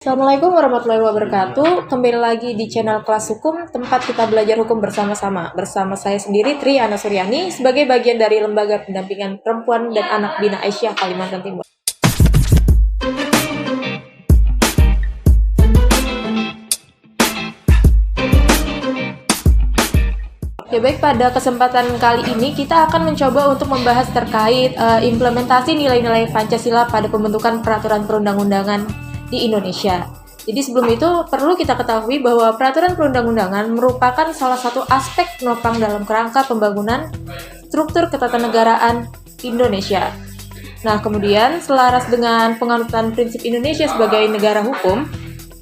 Assalamualaikum warahmatullahi wabarakatuh. Kembali lagi di channel Kelas Hukum, tempat kita belajar hukum bersama-sama. Bersama saya sendiri, Tri Ana Suryani, sebagai bagian dari Lembaga Pendampingan Perempuan dan Anak Bina Aisyah Kalimantan Timur. Ya baik, pada kesempatan kali ini kita akan mencoba untuk membahas terkait implementasi nilai-nilai Pancasila pada pembentukan peraturan perundang-undangan di Indonesia. Jadi sebelum itu perlu kita ketahui bahwa peraturan perundang-undangan merupakan salah satu aspek penopang dalam kerangka pembangunan struktur ketatanegaraan Indonesia. Nah, kemudian selaras dengan penganutan prinsip Indonesia sebagai negara hukum,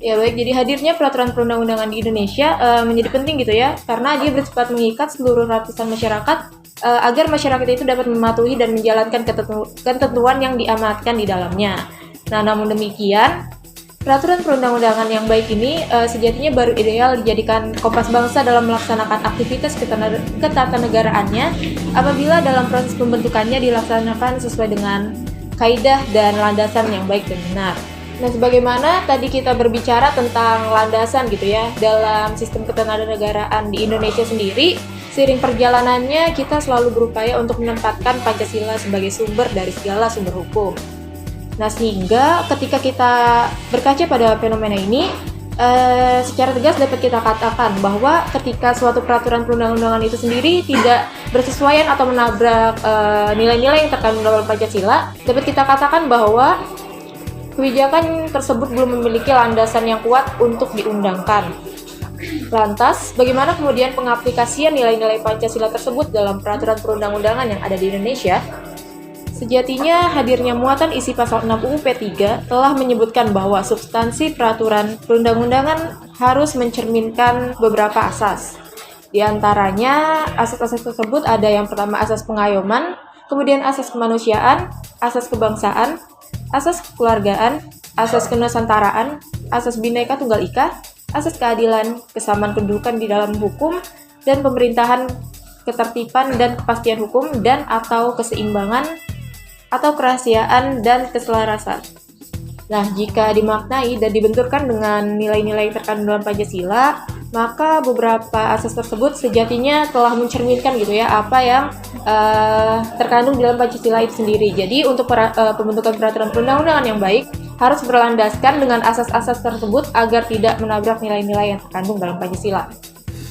ya baik, jadi hadirnya peraturan perundang-undangan di Indonesia menjadi penting gitu ya, karena dia bersifat mengikat seluruh lapisan masyarakat agar masyarakat itu dapat mematuhi dan menjalankan ketentuan yang diamanatkan di dalamnya. Nah, namun demikian, peraturan perundang-undangan yang baik ini sejatinya baru ideal dijadikan kompas bangsa dalam melaksanakan aktivitas ketatanegaraannya apabila dalam proses pembentukannya dilaksanakan sesuai dengan kaidah dan landasan yang baik dan benar. Nah, sebagaimana tadi kita berbicara tentang landasan gitu ya, dalam sistem ketatanegaraan di Indonesia sendiri, seiring perjalanannya kita selalu berupaya untuk menempatkan Pancasila sebagai sumber dari segala sumber hukum. Nah, sehingga ketika kita berkaca pada fenomena ini, secara tegas dapat kita katakan bahwa ketika suatu peraturan perundang-undangan itu sendiri tidak bersesuaian atau menabrak nilai-nilai yang terkandung dalam Pancasila, dapat kita katakan bahwa kebijakan tersebut belum memiliki landasan yang kuat untuk diundangkan. Lantas, bagaimana kemudian pengaplikasian nilai-nilai Pancasila tersebut dalam peraturan perundang-undangan yang ada di Indonesia? Sejatinya, hadirnya muatan isi pasal 6 UU P3 telah menyebutkan bahwa substansi peraturan perundang-undangan harus mencerminkan beberapa asas. Di antaranya, asas-asas tersebut ada yang pertama asas pengayoman, kemudian asas kemanusiaan, asas kebangsaan, asas kekeluargaan, asas kenusantaraan, asas Bhinneka Tunggal Ika, asas keadilan, kesamaan kedudukan di dalam hukum, dan pemerintahan, ketertiban dan kepastian hukum, dan atau keseimbangan, atau kerahasiaan dan keselarasan. Nah, jika dimaknai dan dibenturkan dengan nilai-nilai terkandung dalam Pancasila, maka beberapa asas tersebut sejatinya telah mencerminkan gitu ya apa yang terkandung di dalam Pancasila itu sendiri. Jadi untuk pembentukan peraturan perundang-undangan yang baik harus berlandaskan dengan asas-asas tersebut agar tidak menabrak nilai-nilai yang terkandung dalam Pancasila.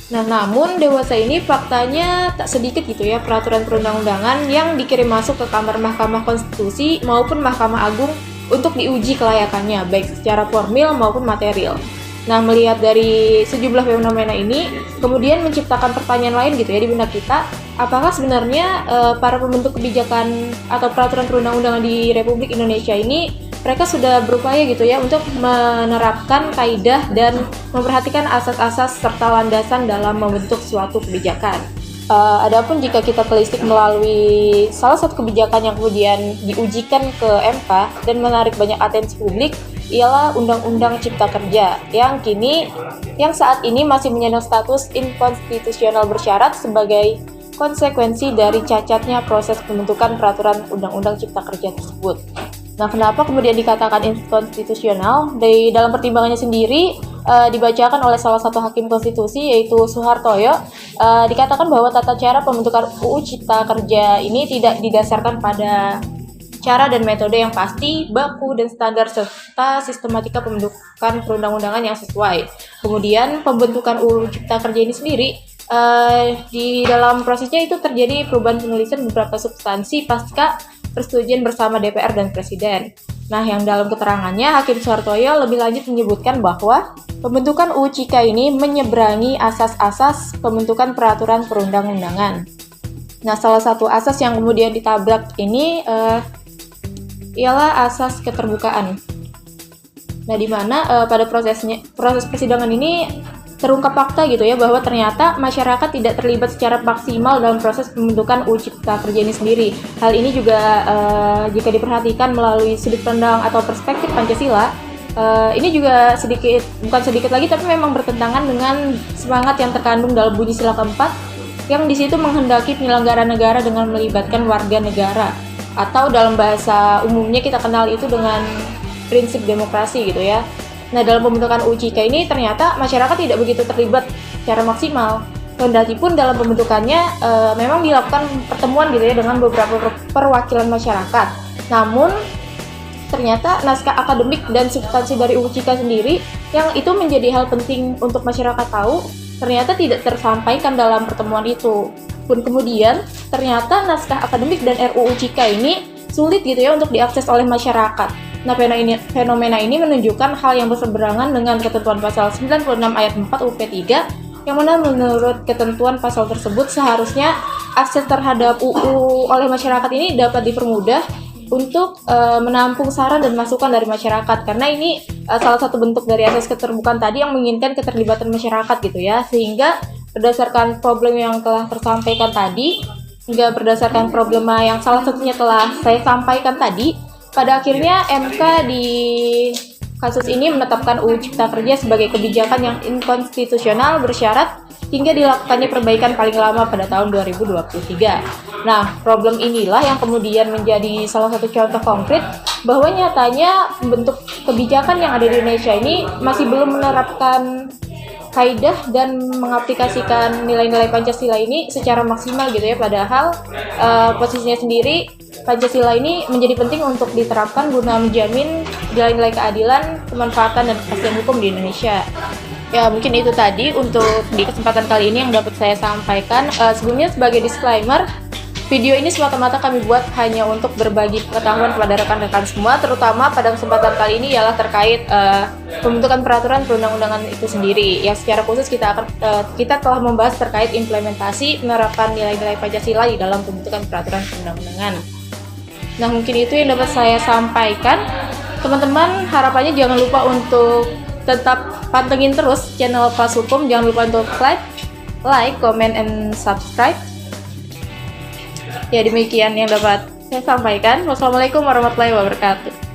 Nah, namun dewasa ini faktanya tak sedikit gitu ya peraturan perundang-undangan yang dikirim masuk ke kamar Mahkamah Konstitusi maupun Mahkamah Agung untuk diuji kelayakannya, baik secara formil maupun material. Nah, melihat dari sejumlah fenomena ini, kemudian menciptakan pertanyaan lain gitu ya di benak kita, apakah sebenarnya para pembentuk kebijakan atau peraturan perundang-undangan di Republik Indonesia ini mereka sudah berupaya gitu ya untuk menerapkan kaidah dan memperhatikan asas-asas serta landasan dalam membentuk suatu kebijakan. Adapun jika kita telisik melalui salah satu kebijakan yang kemudian diujikan ke MK dan menarik banyak atensi publik, ialah Undang-Undang Cipta Kerja yang saat ini masih menyandang status inkonstitusional bersyarat sebagai konsekuensi dari cacatnya proses pembentukan peraturan Undang-Undang Cipta Kerja tersebut. Nah, kenapa kemudian dikatakan inkonstitusional? Di dalam pertimbangannya sendiri dibacakan oleh salah satu hakim konstitusi yaitu Soehartoyo, dikatakan bahwa tata cara pembentukan UU Cipta Kerja ini tidak didasarkan pada cara dan metode yang pasti, baku, dan standar serta sistematika pembentukan perundang-undangan yang sesuai. Kemudian pembentukan UU Cipta Kerja ini sendiri di dalam prosesnya itu terjadi perubahan penulisan beberapa substansi pasca persetujuan bersama DPR dan Presiden. Nah, yang dalam keterangannya, Hakim Soehartoyo lebih lanjut menyebutkan bahwa pembentukan UU Cika ini menyeberangi asas-asas pembentukan peraturan perundang-undangan. Nah, salah satu asas yang kemudian ditabrak ini ialah asas keterbukaan. Nah, di mana pada proses persidangan ini terungkap fakta gitu ya bahwa ternyata masyarakat tidak terlibat secara maksimal dalam proses pembentukan UU Cipta Kerja ini sendiri. Hal ini juga jika diperhatikan melalui sudut pandang atau perspektif Pancasila, ini juga bukan sedikit lagi tapi memang bertentangan dengan semangat yang terkandung dalam bunyi sila keempat yang di situ menghendaki penyelenggara negara dengan melibatkan warga negara, atau dalam bahasa umumnya kita kenal itu dengan prinsip demokrasi gitu ya. Nah, dalam pembentukan UU Cika ini ternyata masyarakat tidak begitu terlibat secara maksimal. Kendati pun dalam pembentukannya memang dilakukan pertemuan gitu ya dengan beberapa perwakilan masyarakat. Namun ternyata naskah akademik dan substansi dari UU Cika sendiri yang itu menjadi hal penting untuk masyarakat tahu ternyata tidak tersampaikan dalam pertemuan itu. Pun kemudian ternyata naskah akademik dan RUU Cika ini sulit gitu ya untuk diakses oleh masyarakat. Nah, fenomena ini menunjukkan hal yang berseberangan dengan ketentuan pasal 96 ayat 4 UP 3 yang mana menurut ketentuan pasal tersebut seharusnya akses terhadap UU oleh masyarakat ini dapat dipermudah untuk menampung saran dan masukan dari masyarakat, karena ini salah satu bentuk dari asas keterbukaan tadi yang menginginkan keterlibatan masyarakat gitu ya, sehingga berdasarkan problem yang telah tersampaikan tadi hingga berdasarkan problema yang salah satunya telah saya sampaikan tadi, pada akhirnya MK di kasus ini menetapkan UU Cipta Kerja sebagai kebijakan yang inkonstitusional bersyarat hingga dilakukannya perbaikan paling lama pada tahun 2023. Nah, problem inilah yang kemudian menjadi salah satu contoh konkret bahwa nyatanya bentuk kebijakan yang ada di Indonesia ini masih belum menerapkan kaidah dan mengaplikasikan nilai-nilai Pancasila ini secara maksimal gitu ya, padahal posisinya sendiri Pancasila ini menjadi penting untuk diterapkan guna menjamin nilai-nilai keadilan, kemanfaatan, dan kepastian hukum di Indonesia. Ya, mungkin itu tadi untuk di kesempatan kali ini yang dapat saya sampaikan. Sebelumnya sebagai disclaimer, video ini semata-mata kami buat hanya untuk berbagi pengetahuan kepada rekan-rekan semua, terutama pada kesempatan kali ini ialah terkait pembentukan peraturan perundang-undangan itu sendiri. Yang secara khusus kita telah membahas terkait implementasi penerapan nilai-nilai Pancasila di dalam pembentukan peraturan perundang-undangan. Nah, mungkin itu yang dapat saya sampaikan. Teman-teman, harapannya jangan lupa untuk tetap pantengin terus channel Pas Hukum. Jangan lupa untuk like, comment, and subscribe. Ya, demikian yang dapat saya sampaikan. Wassalamualaikum warahmatullahi wabarakatuh.